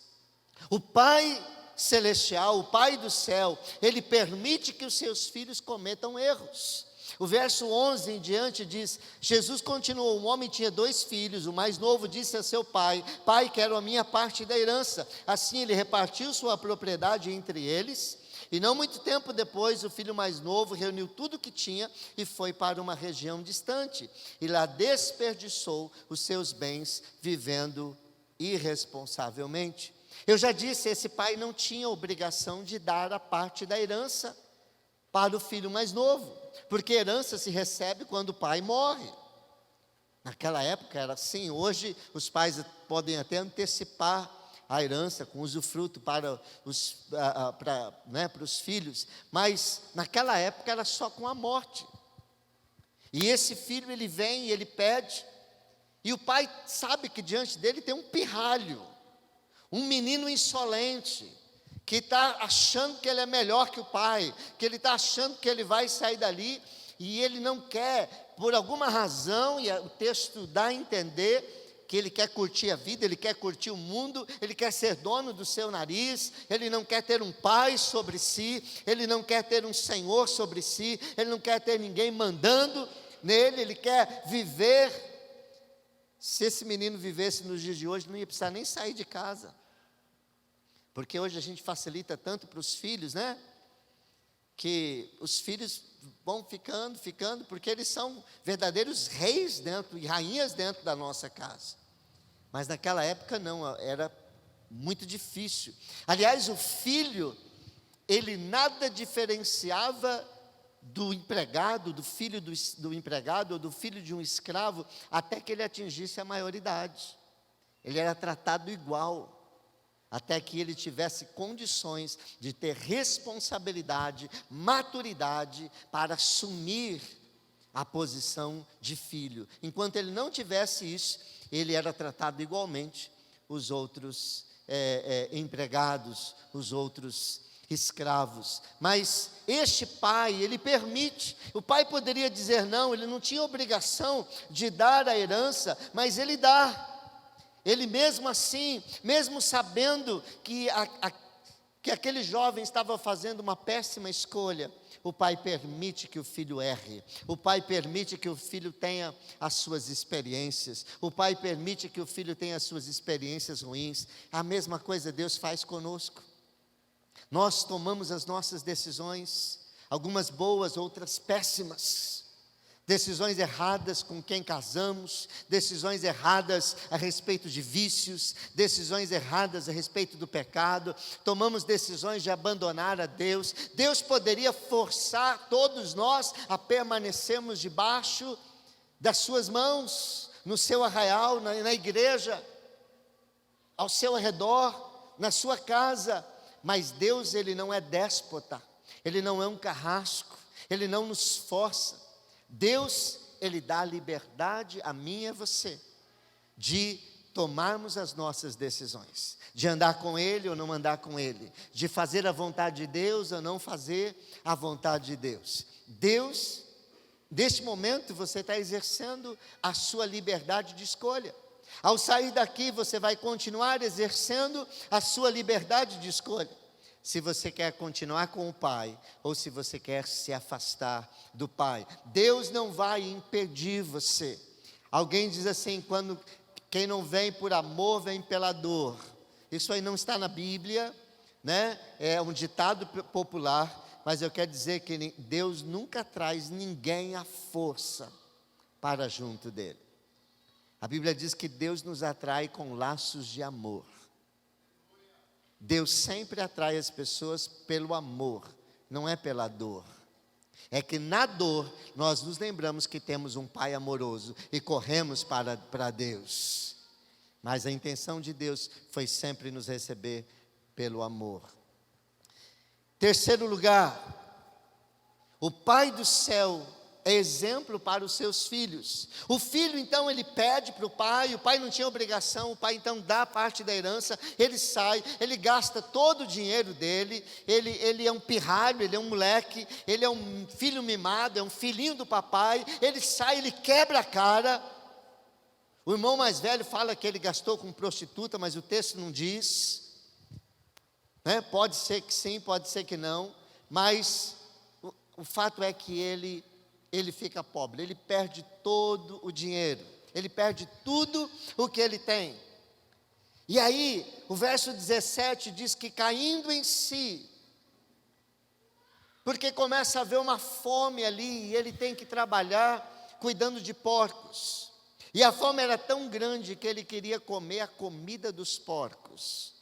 O Pai Celestial, o Pai do céu, Ele permite que os seus filhos cometam erros. O verso 11 em diante diz: Jesus continuou, um homem tinha 2 filhos, o mais novo disse a seu pai: Pai, quero a minha parte da herança. Assim ele repartiu sua propriedade entre eles. E não muito tempo depois, o filho mais novo reuniu tudo o que tinha e foi para uma região distante. E lá desperdiçou os seus bens, vivendo irresponsavelmente. Eu já disse, esse pai não tinha obrigação de dar a parte da herança para o filho mais novo, porque herança se recebe quando o pai morre. Naquela época era assim. Hoje os pais podem até antecipar a herança com usufruto para os filhos, mas naquela época era só com a morte. E esse filho, ele vem e ele pede, e o pai sabe que diante dele tem um pirralho, um menino insolente, que está achando que ele é melhor que o pai, que ele está achando que ele vai sair dali, e ele não quer, por alguma razão, e o texto dá a entender, que ele quer curtir a vida, ele quer curtir o mundo, ele quer ser dono do seu nariz, ele não quer ter um pai sobre si, ele não quer ter um senhor sobre si, ele não quer ter ninguém mandando nele, ele quer viver. Se esse menino vivesse nos dias de hoje, não ia precisar nem sair de casa, porque hoje a gente facilita tanto para os filhos, né? Que os filhos vão ficando, porque eles são verdadeiros reis dentro e rainhas dentro da nossa casa. Mas naquela época não, era muito difícil. Aliás, o filho, ele nada diferenciava do empregado, do filho do empregado, ou do filho de um escravo, até que ele atingisse a maioridade. Ele era tratado igual, até que ele tivesse condições de ter responsabilidade, maturidade para assumir a posição de filho. Enquanto ele não tivesse isso, ele era tratado igualmente os outros empregados, os outros escravos. Mas este pai, ele permite. O pai poderia dizer não, ele não tinha obrigação de dar a herança, mas ele dá. Ele mesmo assim, mesmo sabendo que aquele jovem estava fazendo uma péssima escolha, o pai permite que o filho erre, o pai permite que o filho tenha as suas experiências, o pai permite que o filho tenha as suas experiências ruins. A mesma coisa Deus faz conosco. Nós tomamos as nossas decisões, algumas boas, outras péssimas. Decisões erradas com quem casamos, decisões erradas a respeito de vícios, decisões erradas a respeito do pecado, tomamos decisões de abandonar a Deus. Deus poderia forçar todos nós a permanecermos debaixo das suas mãos, no seu arraial, na igreja, ao seu redor, na sua casa, mas Deus, Ele não é déspota, Ele não é um carrasco, Ele não nos força. Deus, Ele dá liberdade a mim e a você, de tomarmos as nossas decisões, de andar com Ele ou não andar com Ele, de fazer a vontade de Deus ou não fazer a vontade de Deus. Deus, neste momento, você está exercendo a sua liberdade de escolha. Ao sair daqui, você vai continuar exercendo a sua liberdade de escolha. Se você quer continuar com o Pai, ou se você quer se afastar do Pai. Deus não vai impedir você. Alguém diz assim, quem não vem por amor, vem pela dor. Isso aí não está na Bíblia, né? É um ditado popular, mas eu quero dizer que Deus nunca traz ninguém à força para junto dele. A Bíblia diz que Deus nos atrai com laços de amor. Deus sempre atrai as pessoas pelo amor, não é pela dor. É que na dor nós nos lembramos que temos um Pai amoroso e corremos para Deus. Mas a intenção de Deus foi sempre nos receber pelo amor. Terceiro lugar, o Pai do céu é exemplo para os seus filhos. O filho então ele pede para o pai não tinha obrigação, o pai então dá parte da herança, ele sai, ele gasta todo o dinheiro dele, ele é um pirralho, ele é um moleque, ele é um filho mimado, é um filhinho do papai, ele sai, ele quebra a cara. O irmão mais velho fala que ele gastou com prostituta, mas o texto não diz, né? Pode ser que sim, pode ser que não, mas o fato é que ele fica pobre, ele perde todo o dinheiro, ele perde tudo o que ele tem. E aí, o verso 17 diz que caindo em si, porque começa a haver uma fome ali, e ele tem que trabalhar cuidando de porcos. E a fome era tão grande que ele queria comer a comida dos porcos.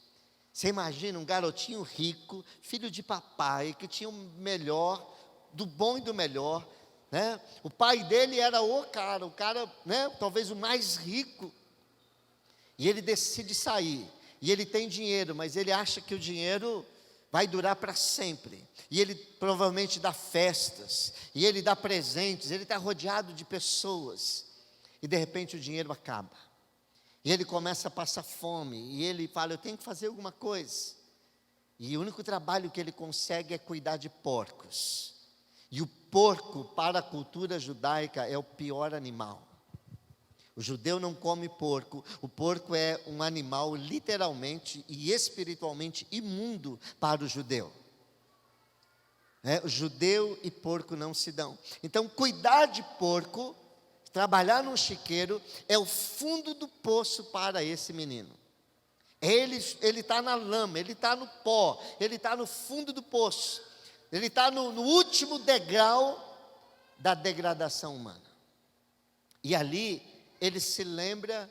Você imagina um garotinho rico, filho de papai, que tinha o melhor, do bom e do melhor, né? O pai dele era o cara, né? Talvez o mais rico. E ele decide sair, e ele tem dinheiro, mas ele acha que o dinheiro vai durar para sempre. E ele provavelmente dá festas, e ele dá presentes, ele está rodeado de pessoas. E de repente o dinheiro acaba. E ele começa a passar fome, e ele fala, eu tenho que fazer alguma coisa. E o único trabalho que ele consegue é cuidar de porcos. E o porco, para a cultura judaica, é o pior animal. O judeu não come porco. O porco é um animal literalmente e espiritualmente imundo para o judeu. O judeu e porco não se dão. Então, cuidar de porco, trabalhar num chiqueiro, é o fundo do poço para esse menino. Ele está na lama, ele está no pó, ele está no fundo do poço. Ele está no último degrau da degradação humana. E ali, ele se lembra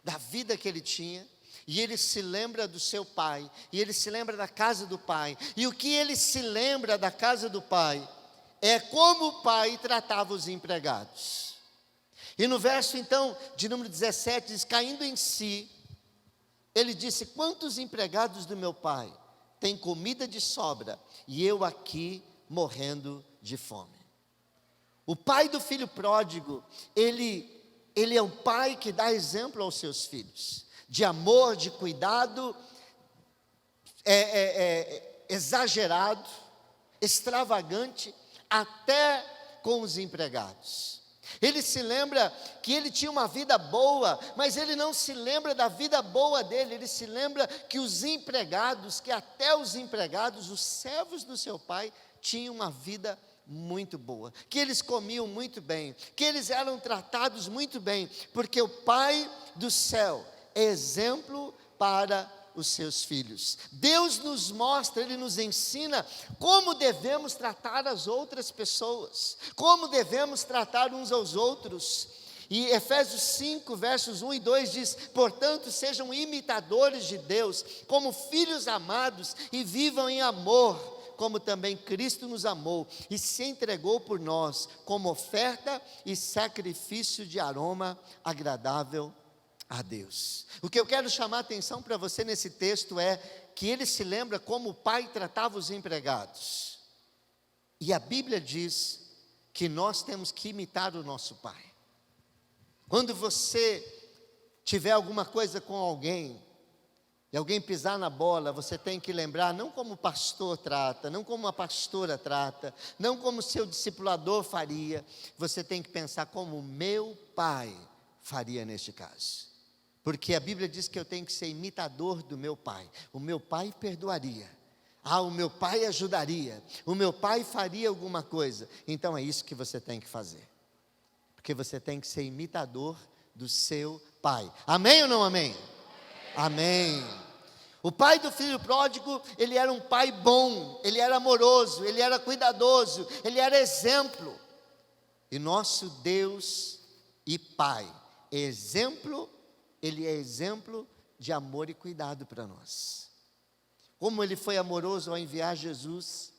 da vida que ele tinha, e ele se lembra do seu pai, e ele se lembra da casa do pai. E o que ele se lembra da casa do pai, é como o pai tratava os empregados. E no verso então, de número 17, diz, caindo em si, ele disse, quantos empregados do meu pai têm comida de sobra, e eu aqui morrendo de fome. O pai do filho pródigo, ele é um pai que dá exemplo aos seus filhos, de amor, de cuidado, exagerado, extravagante, até com os empregados. Ele se lembra que ele tinha uma vida boa, mas ele não se lembra da vida boa dele, ele se lembra que os empregados, que até os empregados, os servos do seu pai, tinham uma vida muito boa, que eles comiam muito bem, que eles eram tratados muito bem, porque o Pai do céu é exemplo para os seus filhos. Deus nos mostra, Ele nos ensina como devemos tratar as outras pessoas, como devemos tratar uns aos outros. E Efésios 5, versos 1 e 2 diz, portanto, sejam imitadores de Deus, como filhos amados, e vivam em amor, como também Cristo nos amou, e se entregou por nós, como oferta e sacrifício de aroma agradável a Deus. O que eu quero chamar a atenção para você nesse texto é que ele se lembra como o pai tratava os empregados. E a Bíblia diz que nós temos que imitar o nosso pai. Quando você tiver alguma coisa com alguém, e alguém pisar na bola, você tem que lembrar, não como o pastor trata, não como a pastora trata, não como o seu discipulador faria, você tem que pensar como o meu pai faria neste caso. Porque a Bíblia diz que eu tenho que ser imitador do meu pai. O meu pai perdoaria. O meu pai ajudaria. O meu pai faria alguma coisa. Então é isso que você tem que fazer. Porque você tem que ser imitador do seu pai. Amém ou não amém? Amém. O pai do filho pródigo, ele era um pai bom, ele era amoroso, ele era cuidadoso, ele era exemplo. E nosso Deus e Pai, Ele é exemplo de amor e cuidado para nós. Como Ele foi amoroso ao enviar Jesus.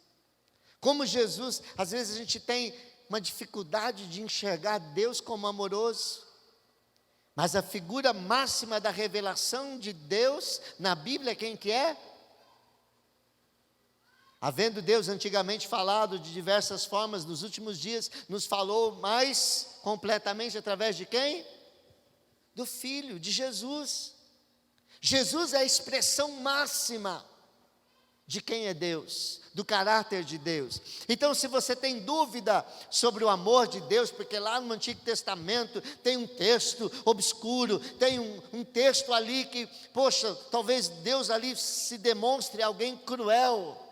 Como Jesus, às vezes a gente tem uma dificuldade de enxergar Deus como amoroso. Mas a figura máxima da revelação de Deus na Bíblia, quem que é? Havendo Deus antigamente falado de diversas formas, nos últimos dias nos falou mais completamente através de quem? Do Filho, de Jesus. Jesus é a expressão máxima de quem é Deus, do caráter de Deus. Então, se você tem dúvida sobre o amor de Deus, porque lá no Antigo Testamento tem um texto obscuro, tem um texto ali que, poxa, talvez Deus ali se demonstre alguém cruel.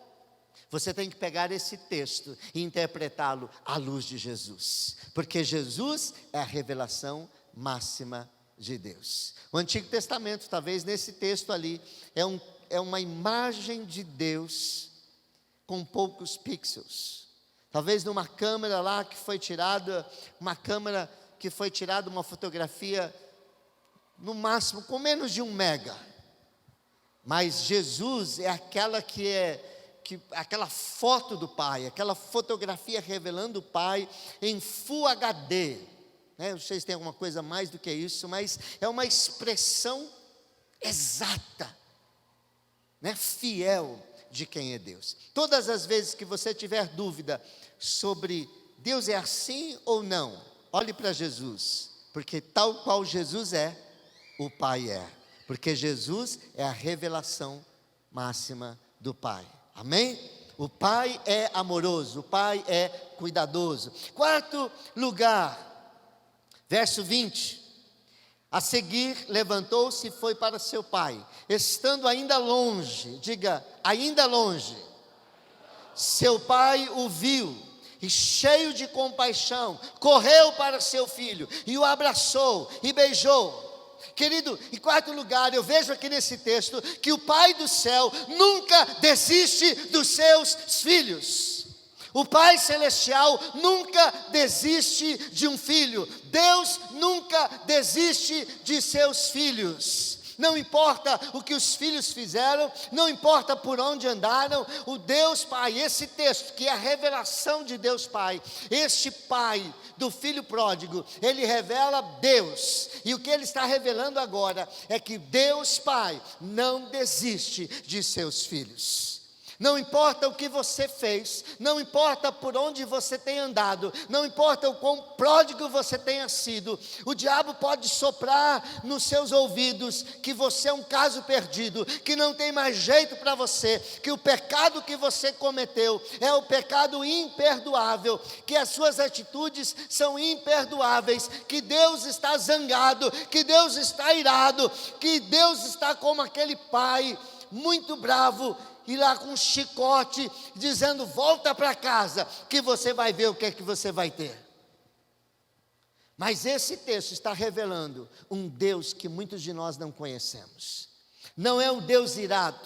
Você tem que pegar esse texto e interpretá-lo à luz de Jesus, porque Jesus é a revelação máxima de Deus. O Antigo Testamento, talvez nesse texto ali, é uma imagem de Deus com poucos pixels. Talvez numa câmera lá que foi tirada, uma fotografia, no máximo, com menos de 1 mega. Mas Jesus é aquela foto do Pai, aquela fotografia revelando o Pai em Full HD. Não sei se tem alguma coisa mais do que isso, mas é uma expressão exata, fiel de quem é Deus. Todas as vezes que você tiver dúvida sobre Deus é assim ou não, olhe para Jesus, porque tal qual Jesus é, o Pai é, porque Jesus é a revelação máxima do Pai. Amém? O Pai é amoroso, o Pai é cuidadoso. Quarto lugar, verso 20. A seguir, levantou-se e foi para seu pai. Estando ainda longe, diga, ainda longe. Seu pai o viu e, cheio de compaixão, correu para seu filho e o abraçou e beijou. Querido, em quarto lugar, eu vejo aqui nesse texto que o Pai do céu nunca desiste dos seus filhos. O Pai Celestial nunca desiste de um filho. Deus nunca desiste de seus filhos. Não importa o que os filhos fizeram, não importa por onde andaram, o Deus Pai, esse texto que é a revelação de Deus Pai, este Pai do Filho pródigo, ele revela Deus, e o que ele está revelando agora é que Deus Pai não desiste de seus filhos. Não importa o que você fez, não importa por onde você tem andado, não importa o quão pródigo você tenha sido, o diabo pode soprar nos seus ouvidos que você é um caso perdido, que não tem mais jeito para você, que o pecado que você cometeu é o pecado imperdoável, que as suas atitudes são imperdoáveis, que Deus está zangado, que Deus está irado, que Deus está como aquele pai muito bravo, e lá com um chicote, dizendo, volta para casa, que você vai ver o que é que você vai ter. Mas esse texto está revelando um Deus que muitos de nós não conhecemos. Não é um Deus irado,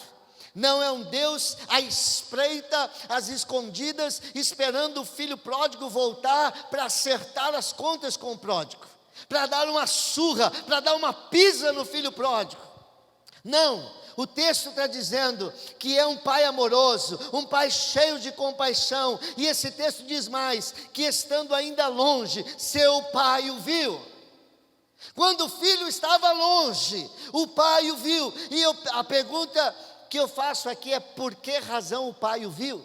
não é um Deus à espreita, às escondidas, esperando o filho pródigo voltar para acertar as contas com o pródigo, para dar uma surra, para dar uma pisa no filho pródigo. Não. O texto está dizendo que é um pai amoroso, um pai cheio de compaixão, e esse texto diz mais, que estando ainda longe, seu pai o viu. Quando o filho estava longe, o pai o viu, e a pergunta que eu faço aqui é, por que razão o pai o viu?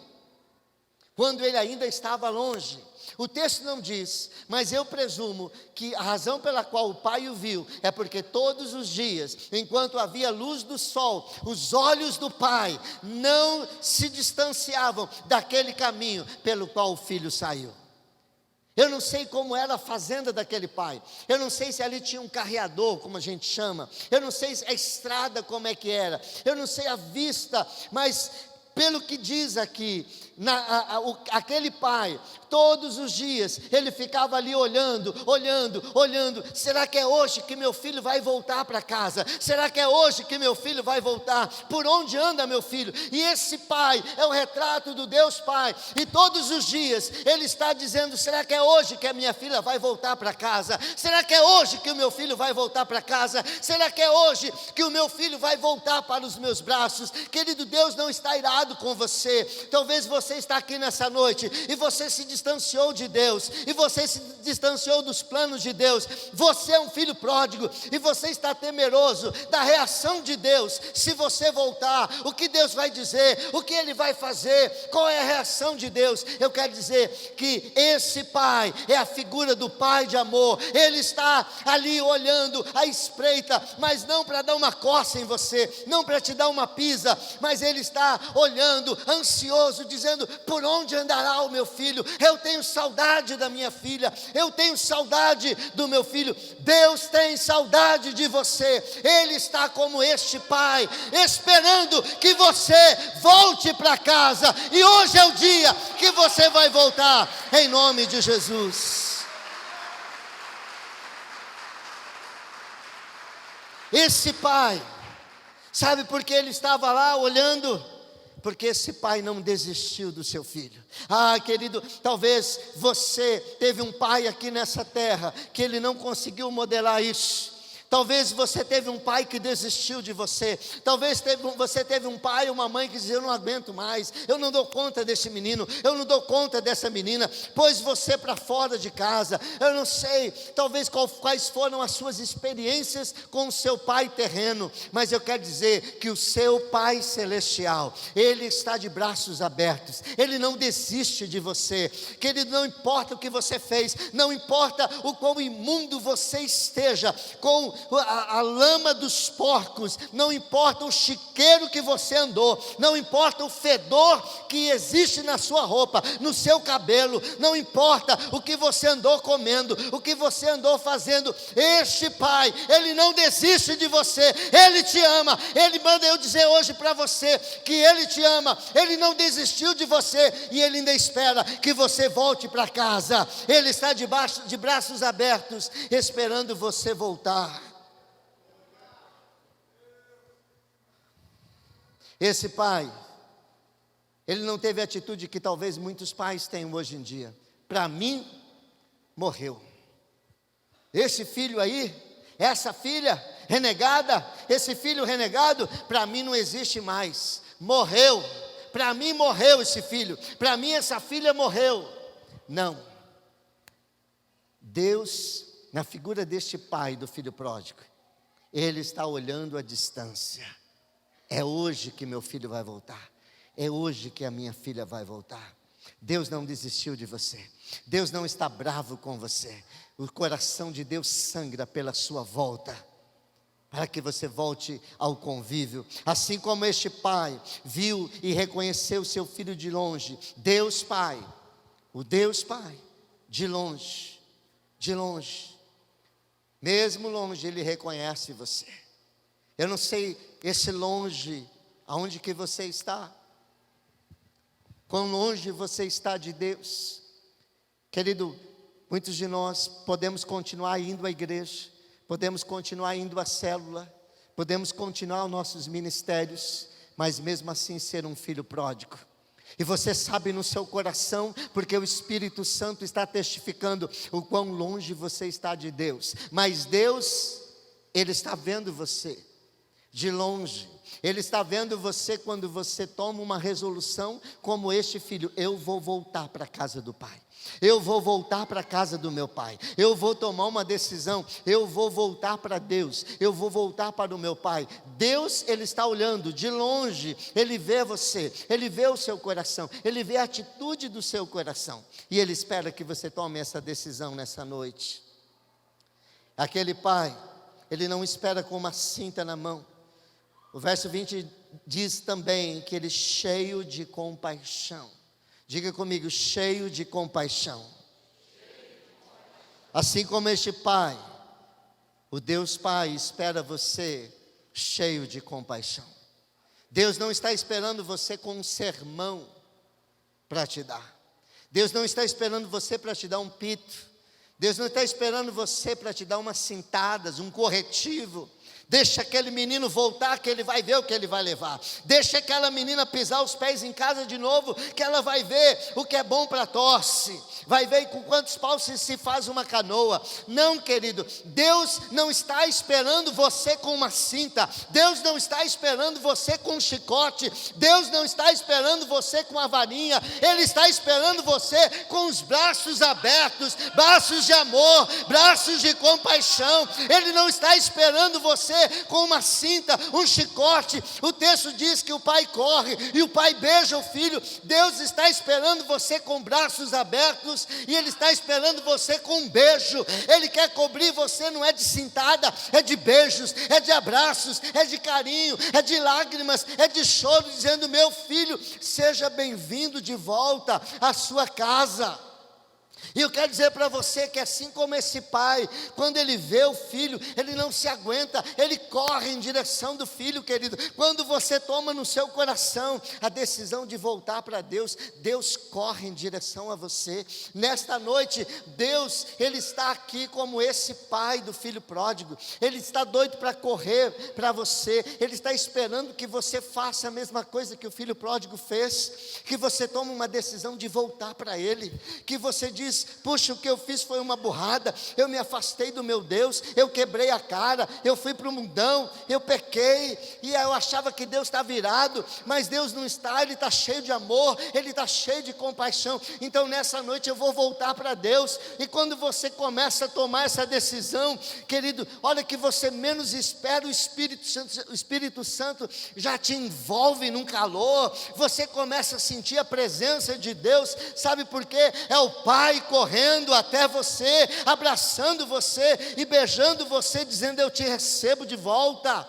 Quando ele ainda estava longe. O texto não diz, mas eu presumo que a razão pela qual o pai o viu é porque todos os dias, enquanto havia luz do sol, os olhos do pai não se distanciavam daquele caminho pelo qual o filho saiu. Eu não sei como era a fazenda daquele pai, eu não sei se ali tinha um carreador, como a gente chama, eu não sei a estrada como é que era, eu não sei a vista, mas pelo que diz aqui, aquele pai, todos os dias, ele ficava ali olhando, será que é hoje que meu filho vai voltar para casa? Será que é hoje que meu filho vai voltar? Por onde anda meu filho? E esse pai é o retrato do Deus Pai, e todos os dias, ele está dizendo, será que é hoje que a minha filha vai voltar para casa? Será que é hoje que o meu filho vai voltar para casa? Será que é hoje que o meu filho vai voltar para os meus braços? Querido, Deus não está irado com você, talvez você você está aqui nessa noite e você se distanciou de Deus, e você se distanciou dos planos de Deus, você é um filho pródigo, e você está temeroso da reação de Deus, se você voltar, o que Deus vai dizer, o que Ele vai fazer, qual é a reação de Deus? Eu quero dizer que esse pai é a figura do pai de amor, Ele está ali olhando à espreita, mas não para dar uma coça em você, não para te dar uma pisa, mas Ele está olhando, ansioso, dizendo: por onde andará o meu filho? Eu tenho saudade da minha filha, eu tenho saudade do meu filho. Deus tem saudade de você, Ele está como este pai, esperando que você volte para casa, e hoje é o dia que você vai voltar, em nome de Jesus. Esse pai, sabe por que ele estava lá olhando? Porque esse pai não desistiu do seu filho. Ah, querido, talvez você teve um pai aqui nessa terra que ele não conseguiu modelar isso. Talvez você teve um pai que desistiu de você. Talvez você teve um pai ou uma mãe que dizia: eu não aguento mais, eu não dou conta desse menino, eu não dou conta dessa menina. Pôs você para fora de casa. Eu não sei, talvez quais foram as suas experiências com o seu pai terreno, mas eu quero dizer que o seu pai celestial, Ele está de braços abertos, Ele não desiste de você. Querido, não importa o que você fez, não importa o quão imundo você esteja, com a lama dos porcos, não importa o chiqueiro que você andou, não importa o fedor que existe na sua roupa, no seu cabelo, não importa o que você andou comendo, o que você andou fazendo, este pai, Ele não desiste de você, Ele te ama. Ele manda eu dizer hoje para você que Ele te ama, Ele não desistiu de você, e Ele ainda espera que você volte para casa. Ele está de braços abertos, esperando você voltar. Esse pai, ele não teve a atitude que talvez muitos pais tenham hoje em dia. Para mim, morreu. Esse filho aí, essa filha renegada, esse filho renegado, para mim não existe mais. Morreu. Para mim morreu esse filho. Para mim essa filha morreu. Não. Deus, na figura deste pai do filho pródigo, Ele está olhando à distância. É hoje que meu filho vai voltar. É hoje que a minha filha vai voltar. Deus não desistiu de você. Deus não está bravo com você. O coração de Deus sangra pela sua volta, para que você volte ao convívio. Assim como este pai viu e reconheceu seu filho de longe, Deus Pai, o Deus Pai, de longe, mesmo longe, Ele reconhece você. Eu não sei esse longe, aonde que você está, quão longe você está de Deus. Querido, muitos de nós podemos continuar indo à igreja, podemos continuar indo à célula, podemos continuar os nossos ministérios, mas mesmo assim ser um filho pródigo. E você sabe no seu coração, porque o Espírito Santo está testificando o quão longe você está de Deus. Mas Deus, Ele está vendo você de longe. Ele está vendo você quando você toma uma resolução como este filho: eu vou voltar para a casa do Pai, eu vou voltar para a casa do meu pai, eu vou tomar uma decisão, eu vou voltar para Deus, eu vou voltar para o meu pai. Deus, Ele está olhando de longe, Ele vê você, Ele vê o seu coração, Ele vê a atitude do seu coração, e Ele espera que você tome essa decisão nessa noite. Aquele pai, ele não espera com uma cinta na mão. O verso 20 diz também que ele cheio de compaixão. Diga comigo: cheio de compaixão. Assim como este pai, o Deus Pai espera você cheio de compaixão. Deus não está esperando você com um sermão para te dar. Deus não está esperando você para te dar um pito. Deus não está esperando você para te dar umas cintadas, um corretivo. Deixa aquele menino voltar, que ele vai ver o que ele vai levar. Deixa aquela menina pisar os pés em casa de novo, que ela vai ver o que é bom para tosse. Vai ver com quantos paus se faz uma canoa. Não, querido, Deus não está esperando você com uma cinta. Deus não está esperando você com um chicote. Deus não está esperando você com a varinha. Ele está esperando você com os braços abertos, braços de amor, braços de compaixão. Ele não está esperando você com uma cinta, um chicote. O texto diz que o pai corre e o pai beija o filho. Deus está esperando você com braços abertos e Ele está esperando você com um beijo. Ele quer cobrir você, não é de cintada, é de beijos, é de abraços, é de carinho, é de lágrimas, é de choro, dizendo: meu filho, seja bem-vindo de volta à sua casa. E eu quero dizer para você que assim como esse pai, quando ele vê o filho, ele não se aguenta, ele corre em direção do filho, querido. Quando você toma no seu coração a decisão de voltar para Deus, Deus corre em direção a você. Nesta noite, Deus, Ele está aqui como esse pai do filho pródigo. Ele está doido para correr para você. Ele está esperando que você faça a mesma coisa que o filho pródigo fez, que você tome uma decisão de voltar para Ele, que você diz: puxa, o que eu fiz foi uma burrada, eu me afastei do meu Deus, eu quebrei a cara, eu fui para o mundão, eu pequei, e eu achava que Deus está virado, mas Deus não está, Ele está cheio de amor, Ele está cheio de compaixão. Então nessa noite eu vou voltar para Deus. E quando você começa a tomar essa decisão, querido, olha que você menos espera, o Espírito Santo já te envolve num calor, você começa a sentir a presença de Deus. Sabe por quê? É o Pai correndo até você, abraçando você e beijando você, dizendo: eu te recebo de volta.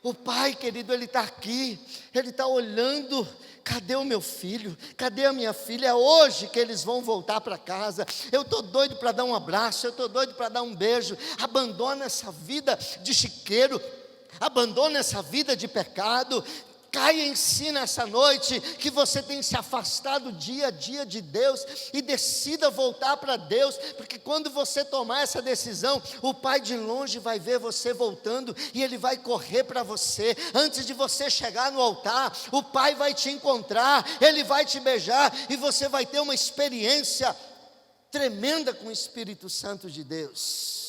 O Pai, querido, Ele está aqui, Ele está olhando: cadê o meu filho? Cadê a minha filha? É hoje que eles vão voltar para casa. Eu estou doido para dar um abraço, eu estou doido para dar um beijo. Abandona essa vida de chiqueiro, abandona essa vida de pecado. Caia em si nessa noite, que você tem se afastado dia a dia de Deus, e decida voltar para Deus, porque quando você tomar essa decisão, o Pai de longe vai ver você voltando, e Ele vai correr para você. Antes de você chegar no altar, o Pai vai te encontrar, Ele vai te beijar, e você vai ter uma experiência tremenda com o Espírito Santo de Deus.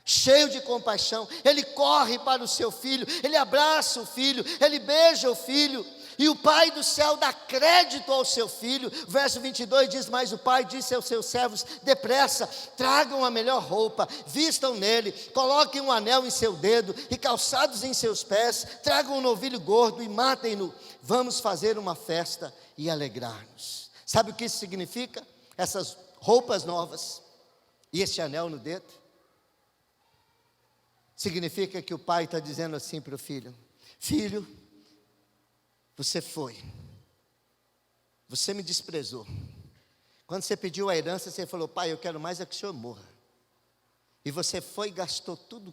Cheio de compaixão, ele corre para o seu filho, ele abraça o filho, ele beija o filho, e o Pai do céu dá crédito ao seu filho. Verso 22 diz: mas o pai disse aos seus servos: depressa, tragam a melhor roupa, vistam nele, coloquem um anel em seu dedo e calçados em seus pés, tragam um novilho gordo e matem-no, vamos fazer uma festa e alegrar-nos. Sabe o que isso significa? Essas roupas novas e esse anel no dedo significa que o pai está dizendo assim para o filho: filho, você foi, você me desprezou. Quando você pediu a herança, você falou: pai, eu quero mais é que o senhor morra. E você foi e gastou tudo,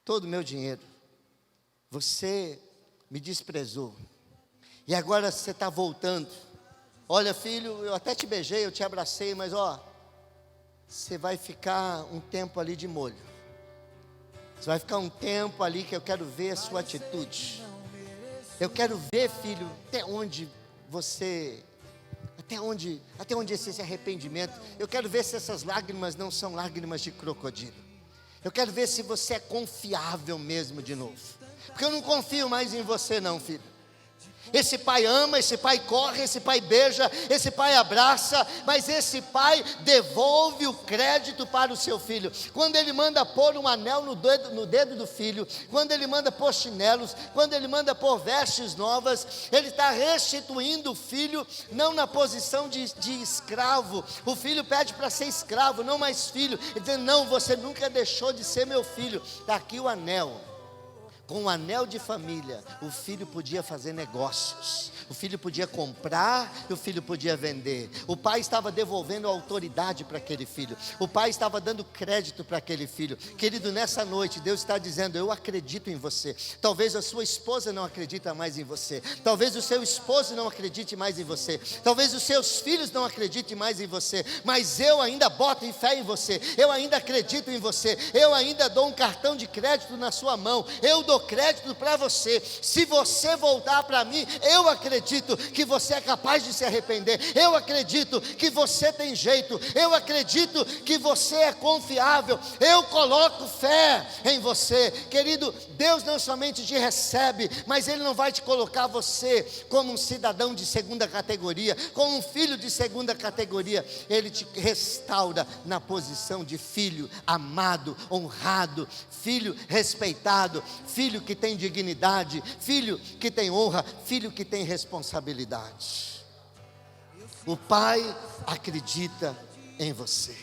todo o meu dinheiro. Você me desprezou. E agora você está voltando. Olha, filho, eu até te beijei, eu te abracei, mas você vai ficar um tempo ali de molho. Você vai ficar um tempo ali que eu quero ver a sua atitude. Eu quero ver, filho, até onde esse arrependimento. Eu quero ver se essas lágrimas não são lágrimas de crocodilo. Eu quero ver se você é confiável mesmo de novo. Porque eu não confio mais em você não, filho. Esse pai ama, esse pai corre, esse pai beija, esse pai abraça, mas esse pai devolve o crédito para o seu filho. Quando ele manda pôr um anel no dedo do filho, quando ele manda pôr chinelos, quando ele manda pôr vestes novas, ele está restituindo o filho, não na posição de escravo. O filho pede para ser escravo, não mais filho. Ele diz: não, você nunca deixou de ser meu filho. Está aqui o anel. Com o anel de família, o filho podia fazer negócios, O filho podia comprar e o filho podia vender. O pai estava devolvendo a autoridade para aquele filho. O pai estava dando crédito para aquele filho. Querido, nessa noite Deus está dizendo: eu acredito em você. Talvez a sua esposa não acredite mais em você. Talvez o seu esposo não acredite mais em você. Talvez os seus filhos não acreditem mais em você. Mas eu ainda boto em fé em você. Eu ainda acredito em você. Eu ainda dou um cartão de crédito na sua mão. Eu dou crédito para você. Se você voltar para mim, eu acredito que você é capaz de se arrepender. Eu acredito que você tem jeito. Eu acredito que você é confiável. Eu coloco fé em você. Querido, Deus não somente te recebe, mas Ele não vai te colocar você como um cidadão de segunda categoria, como um filho de segunda categoria. Ele te restaura na posição de filho amado, honrado, filho respeitado, filho que tem dignidade, filho que tem honra, filho que tem responsabilidade. O Pai acredita em você.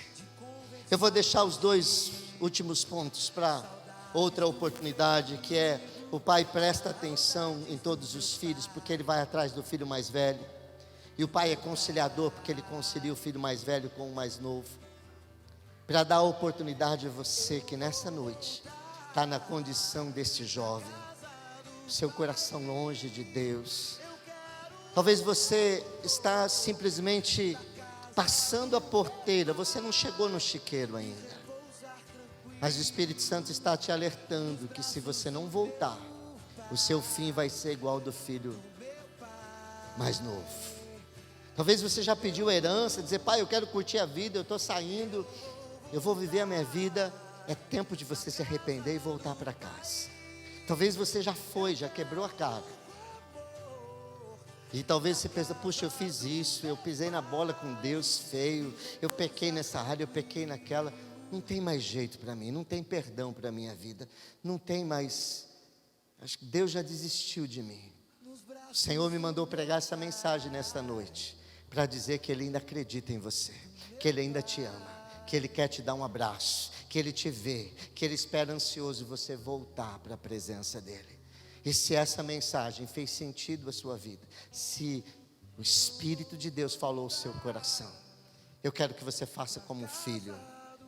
Eu vou deixar os 2 últimos pontos para outra oportunidade, que é: o pai presta atenção em todos os filhos, porque ele vai atrás do filho mais velho. E o pai é conciliador, porque ele concilia o filho mais velho com o mais novo. Para dar a oportunidade a você que nessa noite está na condição desse jovem, seu coração longe de Deus. Talvez você está simplesmente passando a porteira, você não chegou no chiqueiro ainda. Mas o Espírito Santo está te alertando que se você não voltar, o seu fim vai ser igual ao do filho mais novo. Talvez você já pediu herança, dizer: pai, eu quero curtir a vida, eu estou saindo, eu vou viver a minha vida. É tempo de você se arrepender e voltar para casa. Talvez você já quebrou a cara. E talvez você pense: puxa, eu fiz isso, eu pisei na bola com Deus feio, eu pequei nessa área, eu pequei naquela. Não tem mais jeito para mim, não tem perdão para a minha vida, não tem mais, acho que Deus já desistiu de mim. O Senhor me mandou pregar essa mensagem nesta noite, para dizer que Ele ainda acredita em você, que Ele ainda te ama, que Ele quer te dar um abraço, que Ele te vê, que Ele espera ansioso você voltar para a presença dEle. E se essa mensagem fez sentido à sua vida, se o Espírito de Deus falou ao seu coração, eu quero que você faça como um filho.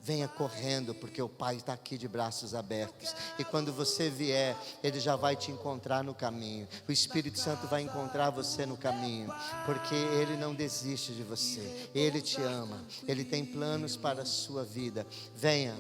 Venha correndo, porque o Pai está aqui de braços abertos. E quando você vier, Ele já vai te encontrar no caminho. O Espírito Santo vai encontrar você no caminho, porque Ele não desiste de você. Ele te ama, Ele tem planos para a sua vida. Venha,